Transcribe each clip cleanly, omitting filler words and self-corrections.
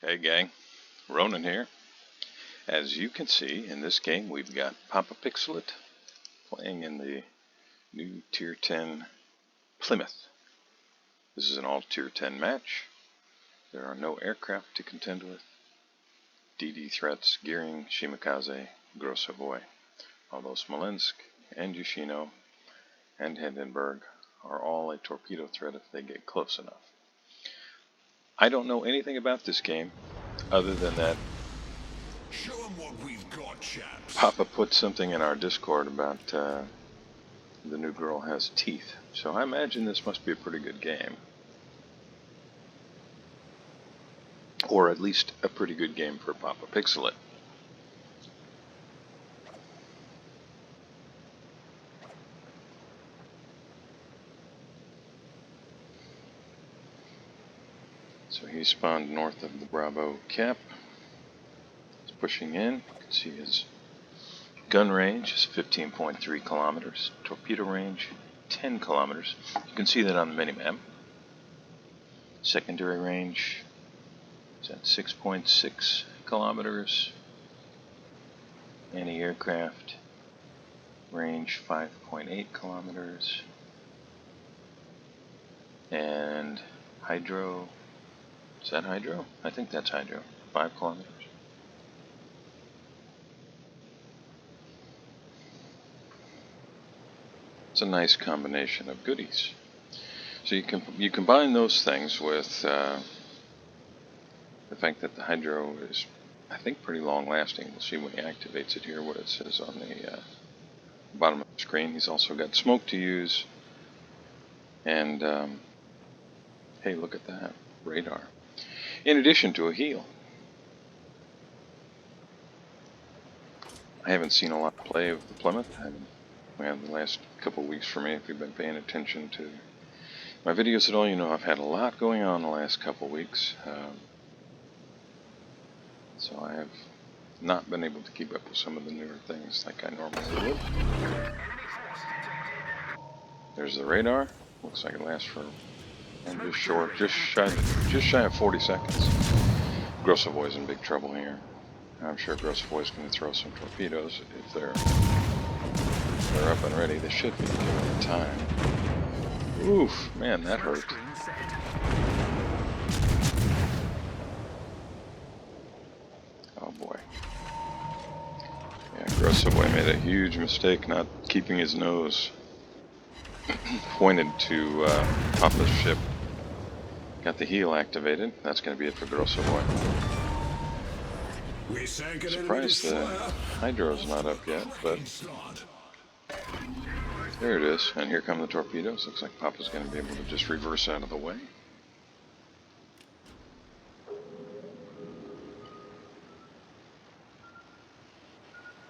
Hey gang, Ronan here. As you can see in this game, we've got Poppa playing in the new Tier 10 Plymouth. This is an all Tier 10 match. There are no aircraft to contend with. DD threats, Gearing, Shimakaze, Grossovoy. Although Smolensk and Yoshino and Hindenburg are all a torpedo threat if they get close enough. I don't know anything about this game other than that Show 'em what we've got, chaps. Poppa put something in our Discord about the new girl has teeth. So I imagine this must be a pretty good game. Or at least a pretty good game for Poppa Pixelit. So he spawned north of the Bravo cap. He's pushing in. You can see his gun range is 15.3 kilometers. Torpedo range, 10 kilometers. You can see that on the minimap. Secondary range is at 6.6 kilometers. Anti-aircraft range 5.8 kilometers. And hydro, is that hydro? I think that's hydro, 5 kilometers. It's a nice combination of goodies. So you combine those things with the fact that the hydro is, I think, pretty long lasting. We'll see when he activates it here what it says on the bottom of the screen. He's also got smoke to use, and hey, look at that radar. In addition to a heel. I haven't seen a lot of play of the Plymouth. The last couple of weeks for me, if you've been paying attention to my videos at all, you know I've had a lot going on the last couple of weeks. So I have not been able to keep up with some of the newer things like I normally would. There's the radar. Looks like it lasts for just shy of 40 seconds. Grossovoy's in big trouble here. I'm sure Grossovoy's going to throw some torpedoes if they're up and ready. They should be given the time. Oof, man, that hurt. Oh boy. Yeah, Grossovoy made a huge mistake not keeping his nose pointed to Poppa's ship. Got the heel activated. That's going to be it for Grossovoy. Surprised the hydro's not up yet, but there it is. And here come the torpedoes. Looks like Poppa's going to be able to just reverse out of the way.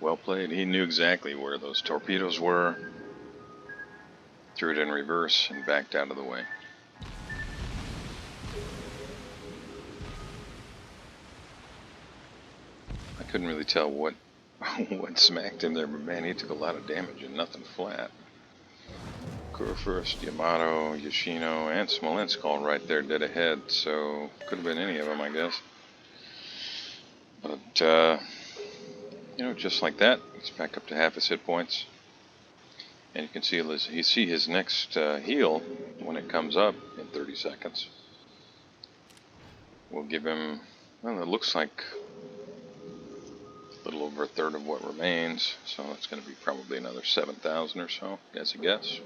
Well played. He knew exactly where those torpedoes were. Threw it in reverse and backed out of the way. I couldn't really tell what smacked him there, but man, he took a lot of damage and nothing flat. Kurfürst, Yamato, Yoshino, and Smolensk all right there dead ahead, so could have been any of them, I guess. But, you know, just like that, he's back up to half his hit points. And you can see his next heal when it comes up in 30 seconds. We'll give him, well, it looks like a little over a third of what remains, so it's going to be probably another 7,000 or so, as a guess.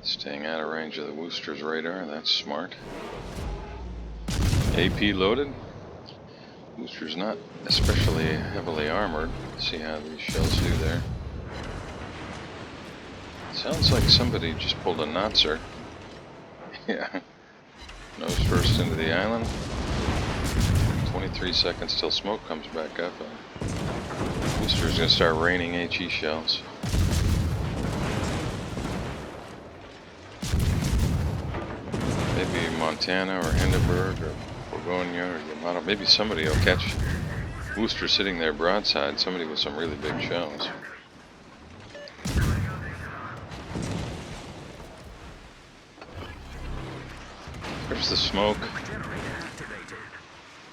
Staying out of range of the Worcester's radar, that's smart. AP loaded. Worcester's not especially heavily armored. Let's see how these shells do there. Sounds like somebody just pulled a Notzer. Yeah. Nose first into the island. 23 seconds till smoke comes back up. Worcester's going to start raining HE shells. Maybe Montana or Hindenburg or Borgonia or Yamato. Maybe somebody will catch Worcester sitting there broadside. Somebody with some really big shells. There's the smoke.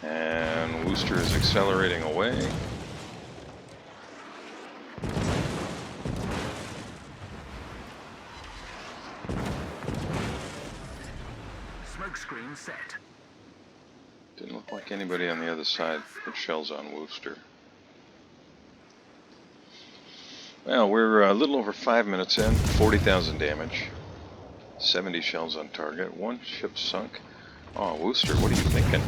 And Worcester is accelerating away. Smoke screen set. Didn't look like anybody on the other side put shells on Worcester. Well, we're a little over 5 minutes in, 40,000 damage, 70 shells on target, 1 ship sunk. Oh, Worcester, what are you thinking?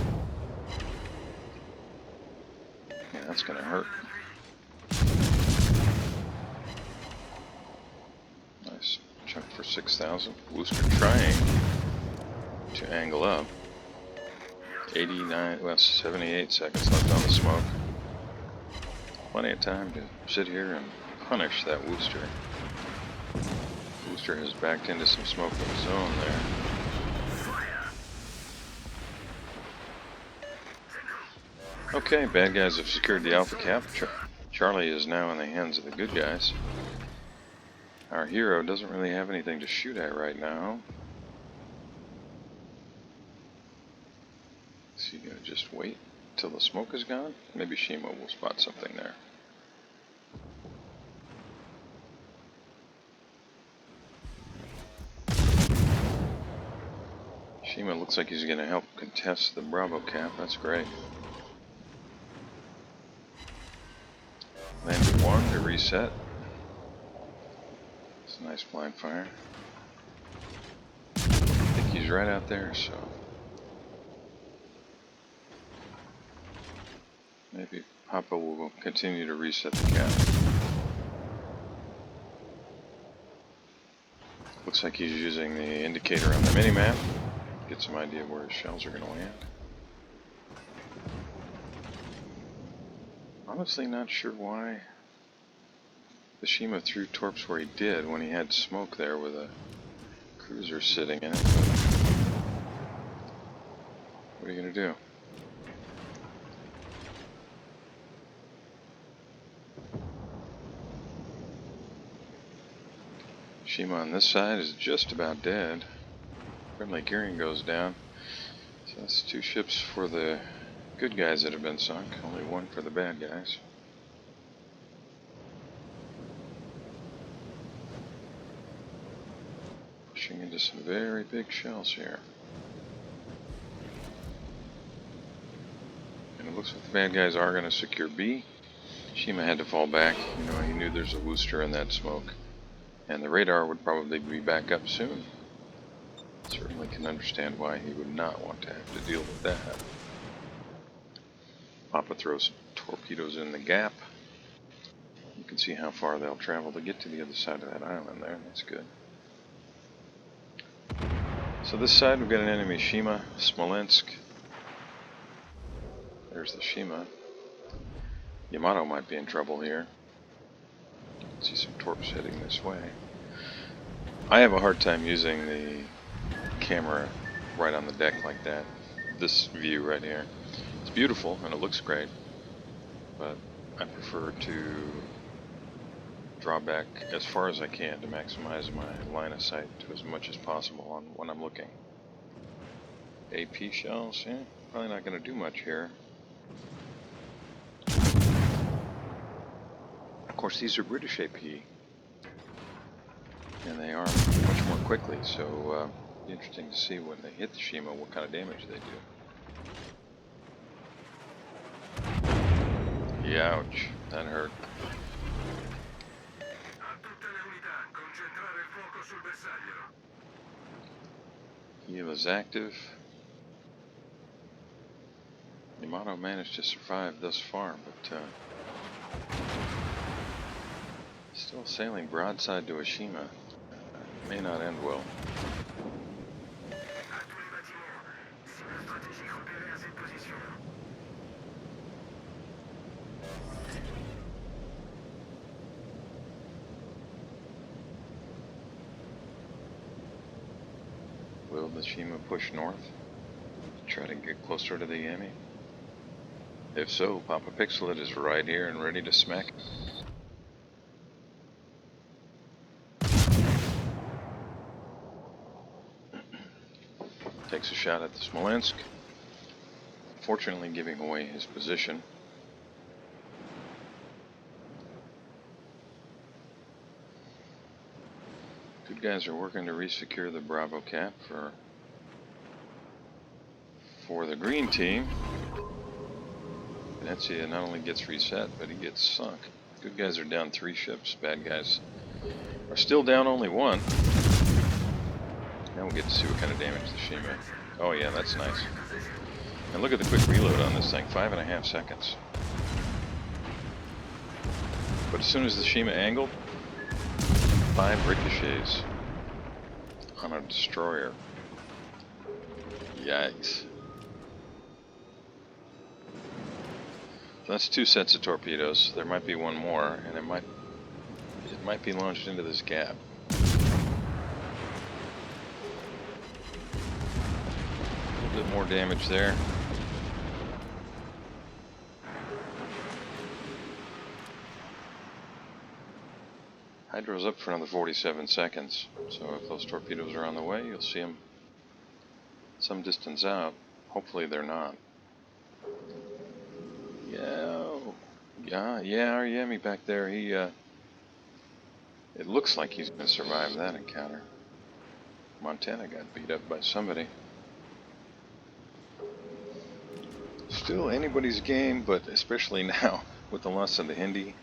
Yeah, that's gonna hurt. Nice chunk for 6,000. Worcester trying to angle up. 89, well, 78 seconds left on the smoke. Plenty of time to sit here and punish that Worcester. Worcester has backed into some smoke of his own there. Okay, bad guys have secured the Alpha Cap. Charlie is now in the hands of the good guys. Our hero doesn't really have anything to shoot at right now. Is he gonna just wait till the smoke is gone? Maybe Shima will spot something there. Shima looks like he's gonna help contest the Bravo Cap. That's great. Landed 1 to reset. It's a nice blind fire. I think he's right out there, so maybe Poppa will continue to reset the cap. Looks like he's using the indicator on the mini-map. Get some idea of where his shells are going to land. Honestly not sure why the Shima threw torps where he did when he had smoke there with a cruiser sitting in it. What are you going to do? Shima on this side is just about dead. Friendly gearing goes down. So that's 2 ships for the good guys that have been sunk, only 1 for the bad guys. Pushing into some very big shells here. And it looks like the bad guys are going to secure B. Shima had to fall back. You know, he knew there's a Worcester in that smoke. And the radar would probably be back up soon. Certainly can understand why he would not want to have to deal with that. Poppa throws torpedoes in the gap. You can see how far they'll travel to get to the other side of that island there. That's good. So this side we've got an enemy Shima, Smolensk. There's the Shima. Yamato might be in trouble here. See some torps heading this way. I have a hard time using the camera right on the deck like that. This view right here. It's beautiful and it looks great, but I prefer to draw back as far as I can to maximize my line of sight to as much as possible on when I'm looking. AP shells, yeah, probably not going to do much here. Of course, these are British AP, and they arm much more quickly, so it'll be interesting to see when they hit the Shima what kind of damage they do. Ouch, that hurt. He was active. Yamato managed to survive thus far, but still sailing broadside to a Shima. May not end well. Will the Shima push north? Try to get closer to the Yami? If so, Poppa Pixelit is right here and ready to smack. Takes a shot at the Smolensk, fortunately giving away his position. Good guys are working to resecure the Bravo cap for the green team. Venezia not only gets reset, but he gets sunk. Good guys are down 3 ships. Bad guys are still down only 1. Now we'll get to see what kind of damage the Shima. Oh yeah, that's nice. And look at the quick reload on this thing, 5.5 seconds. But as soon as the Shima angled, 5 ricochets on a destroyer. Yikes. So that's 2 sets of torpedoes. There might be one more, and it might be launched into this gap. A little bit more damage there. Hydro's up for another 47 seconds, so if those torpedoes are on the way, you'll see them some distance out. Hopefully they're not. Yeah, our Yami back there, it looks like he's going to survive that encounter. Montana got beat up by somebody. Still anybody's game, but especially now with the loss of the Hindi.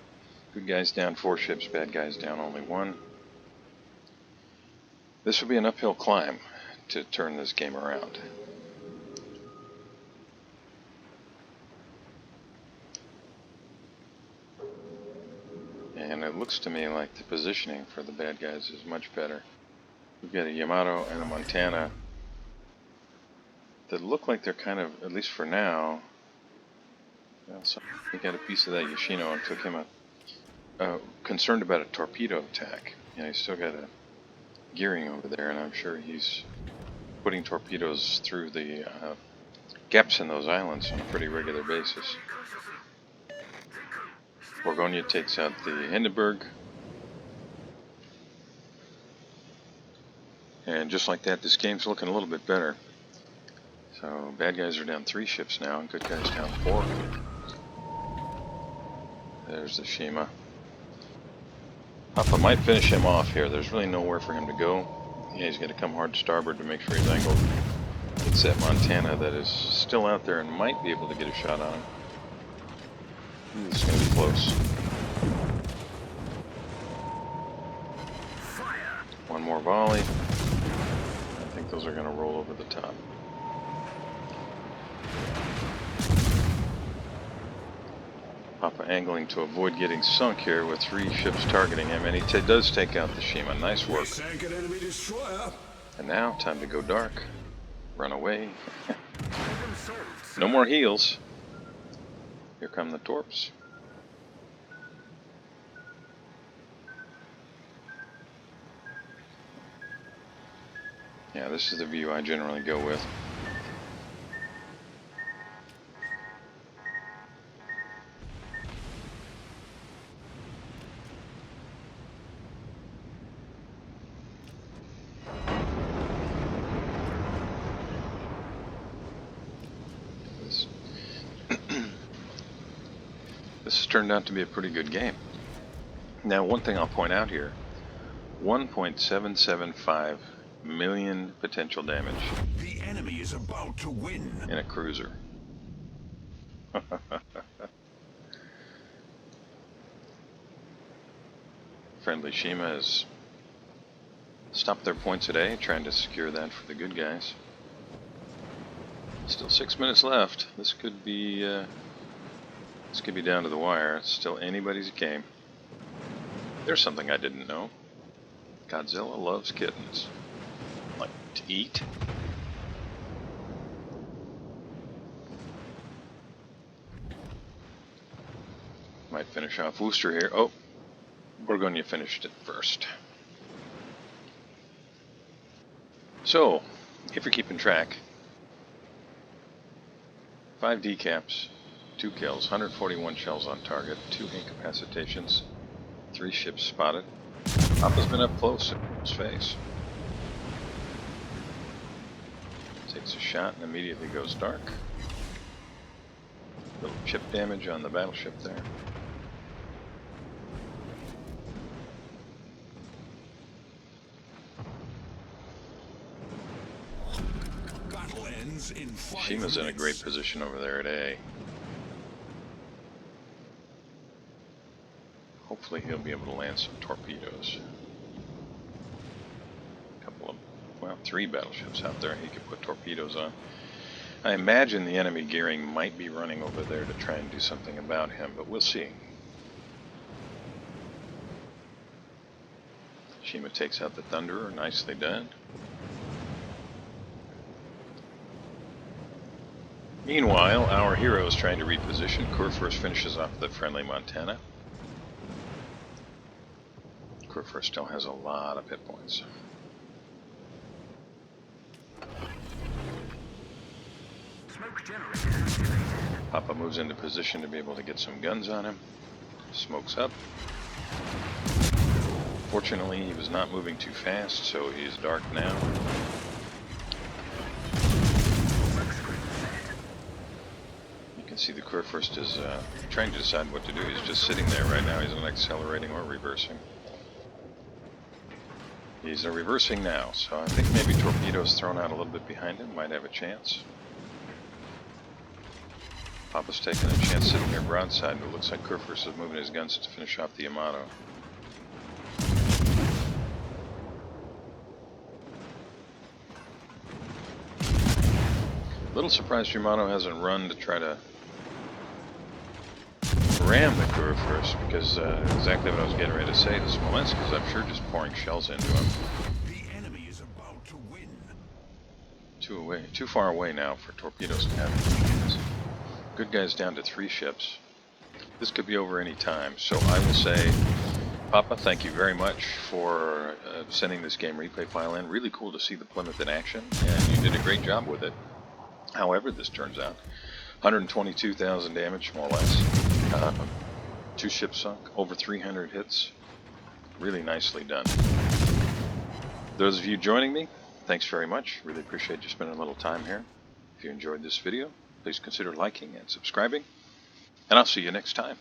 Good guys down 4 ships, bad guys down only 1. This will be an uphill climb to turn this game around. And it looks to me like the positioning for the bad guys is much better. We've got a Yamato and a Montana that look like they're kind of, at least for now, so he got a piece of that Yoshino and took him concerned about a torpedo attack. He's still got a gearing over there, and I'm sure he's putting torpedoes through the gaps in those islands on a pretty regular basis. Borgonia takes out the Hindenburg. And just like that, this game's looking a little bit better. So bad guys are down 3 ships now, and good guys down 4. There's the Shima. Poppa might finish him off here. There's really nowhere for him to go. Yeah, he's got to come hard to starboard to make sure he's angled. It's that Montana that is still out there and might be able to get a shot on him. This is going to be close. Fire. One more volley. I think those are going to roll over the top. Poppa angling to avoid getting sunk here with 3 ships targeting him, and he does take out the Shima. Nice work. Sank an enemy destroyer. And now, time to go dark. Run away. Problem solved. No more heals. Here come the torps. Yeah, this is the view I generally go with. This has turned out to be a pretty good game. Now, one thing I'll point out here, 1.775 million potential damage The enemy is about to win. in a cruiser. Friendly Shima has stopped their points at A, trying to secure that for the good guys. Still 6 minutes left. This could be down to the wire. It's still anybody's game. There's something I didn't know. Godzilla loves kittens. Like to eat. Might finish off Worcester here. Oh, Borgonia finished it first. So, if you're keeping track, 5 decaps, 2 kills, 141 shells on target, 2 incapacitations, 3 ships spotted. Poppa's been up close in his face. Takes a shot and immediately goes dark. Little chip damage on the battleship there. Battle ends in 5 Shima's in a minutes. great position over there at A. Hopefully he'll be able to land some torpedoes. A couple of, well, 3 battleships out there he could put torpedoes on. I imagine the enemy gearing might be running over there to try and do something about him, but we'll see. Shima takes out the Thunderer, nicely done. Meanwhile, our hero is trying to reposition. Kurfürst finishes off the friendly Montana. Kurfürst still has a lot of hit points. Smoke generator activated. Poppa moves into position to be able to get some guns on him. Smokes up. Fortunately, he was not moving too fast, so he's dark now. Smoke screen set. You can see the Kurfürst is trying to decide what to do. He's just sitting there right now. He's not accelerating or reversing. He's reversing now, so I think maybe torpedoes thrown out a little bit behind him might have a chance. Poppa's taking a chance sitting there broadside, but it looks like Kurfürst is moving his guns to finish off the Yamato. Little surprised Yamato hasn't run to try to ram the Kurfürst, because exactly what I was getting ready to say to Smolensk is I'm sure just pouring shells into him. The enemy is about to win. Too far away now for torpedoes to have. Good guys down to 3 ships. This could be over any time, so I will say, Poppa, thank you very much for sending this game replay file in. Really cool to see the Plymouth in action, and you did a great job with it. However this turns out, 122,000 damage, more or less. 2 ships sunk, over 300 hits. Really nicely done. Those of you joining me, thanks very much. Really appreciate you spending a little time here. If you enjoyed this video, please consider liking and subscribing, and I'll see you next time.